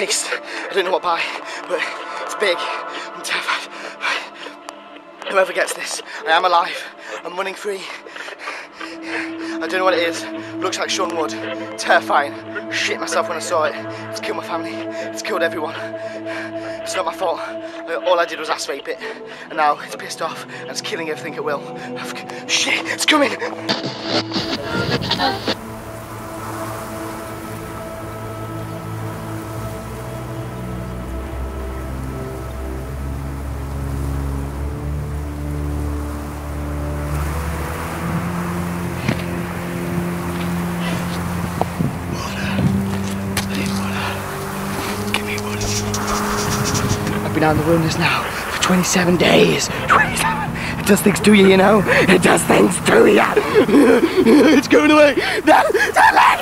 taste. I don't know what by, but it's big. I'm terrified. Whoever gets this, I am alive. I'm running free. I don't know what it is. Looks like Shaun Wood. Terrifying. Shit myself when I saw it. It's killed my family. It's killed everyone. It's not my fault. All I did was ass rape it. And now it's pissed off and it's killing everything it will. Shit, it's coming! I've been out in the wilderness now for 27 days. 27. It does things to you, you know. It does things to you. It's going away. No, don't let